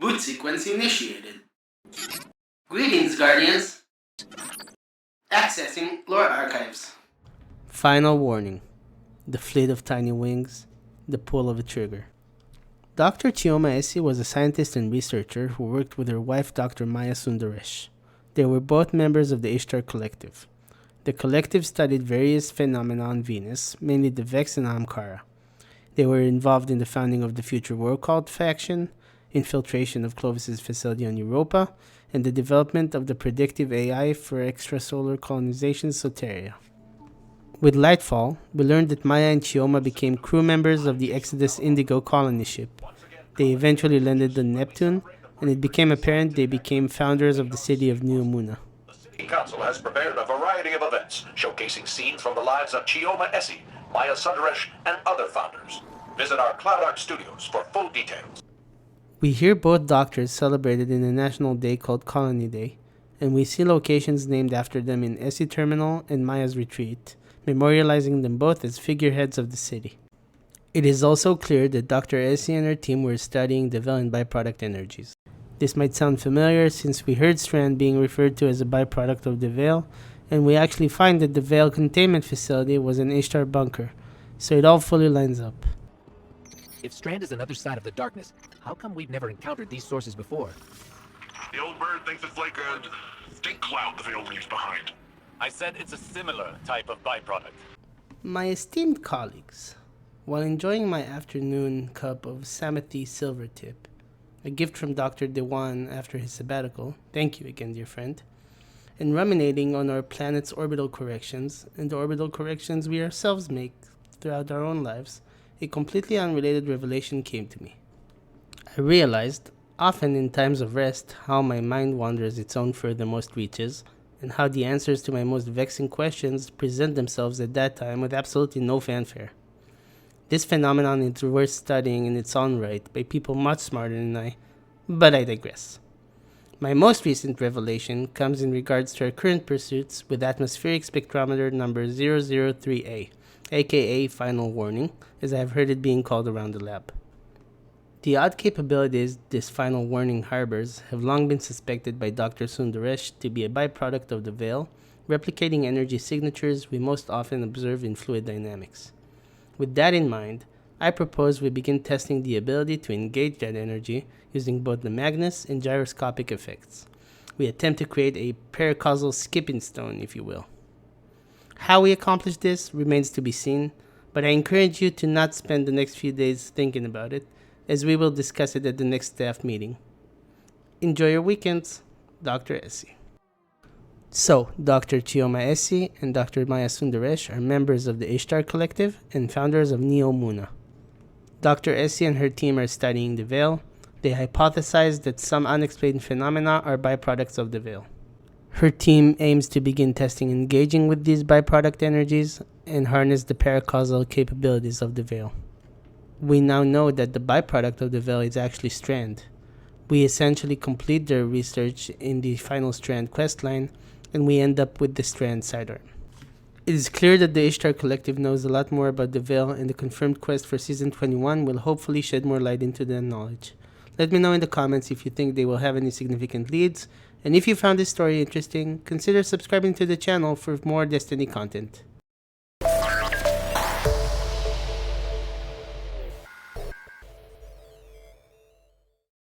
Boot sequence initiated. Greetings, Guardians. Accessing lore archives. Final warning. The fleet of tiny wings. The pull of a trigger. Dr. Chioma Esi was a scientist and researcher who worked with her wife Dr. Maya Sundaresh. They were both members of the Ishtar collective. The collective studied various phenomena on Venus, mainly the Vex and Ahamkara. They were involved in the founding of the Future War Cult faction, infiltration of Clovis's facility on Europa, and the development of the predictive AI for extrasolar colonization Soteria. With Lightfall, we learned that Maya and Chioma became crew members of the Exodus Indigo colony ship. They eventually landed on Neptune, and it became apparent they became founders of the city of Neomuna. The Council has prepared a variety of events showcasing scenes from the lives of Chioma Esi, Maya Sundaresh, and other founders. Visit our Cloud Art studios for full details. We hear both doctors celebrated in a national day called Colony Day, and we see locations named after them in Esi Terminal and Maya's Retreat, memorializing them both as figureheads of the city. It is also clear that Dr. Esi and her team were studying the Veil and byproduct energies. This might sound familiar since we heard Strand being referred to as a byproduct of the Veil, and we actually find that the Veil containment facility was an Ishtar bunker, so it all fully lines up. If Strand is another side of the darkness, how come we've never encountered these sources before? The old bird thinks it's like a stink cloud the Veil leaves behind. I said it's a similar type of byproduct. My esteemed colleagues, while enjoying my afternoon cup of Samathi Silvertip, a gift from Dr. Dewan after his sabbatical, thank you again, dear friend, and ruminating on our planet's orbital corrections and the orbital corrections we ourselves make throughout our own lives, a completely unrelated revelation came to me. I realized, often in times of rest, how my mind wanders its own furthermost reaches, and how the answers to my most vexing questions present themselves at that time with absolutely no fanfare. This phenomenon is worth studying in its own right by people much smarter than I, but I digress. My most recent revelation comes in regards to our current pursuits with atmospheric spectrometer number 003A, aka Final Warning, as I have heard it being called around the lab. The odd capabilities this Final Warning harbors have long been suspected by Dr. Sundaresh to be a byproduct of the Veil, replicating energy signatures we most often observe in fluid dynamics. With that in mind, I propose we begin testing the ability to engage that energy using both the Magnus and gyroscopic effects. We attempt to create a paracausal skipping stone, if you will. How we accomplish this remains to be seen, but I encourage you to not spend the next few days thinking about it, as we will discuss it at the next staff meeting. Enjoy your weekends, Dr. Esi. So, Dr. Chioma Esi and Dr. Maya Sundaresh are members of the Ishtar Collective and founders of Neomuna. Dr. Esi and her team are studying the Veil. They hypothesize that some unexplained phenomena are byproducts of the Veil. Her team aims to begin testing engaging with these byproduct energies and harness the paracausal capabilities of the Veil. We now know that the byproduct of the Veil is actually Strand. We essentially complete their research in the final Strand questline, and we end up with the Strand Sidearm. It is clear that the Ishtar Collective knows a lot more about the Veil, and the confirmed quest for Season 21 will hopefully shed more light into that knowledge. Let me know in the comments if you think they will have any significant leads, and if you found this story interesting, consider subscribing to the channel for more Destiny content.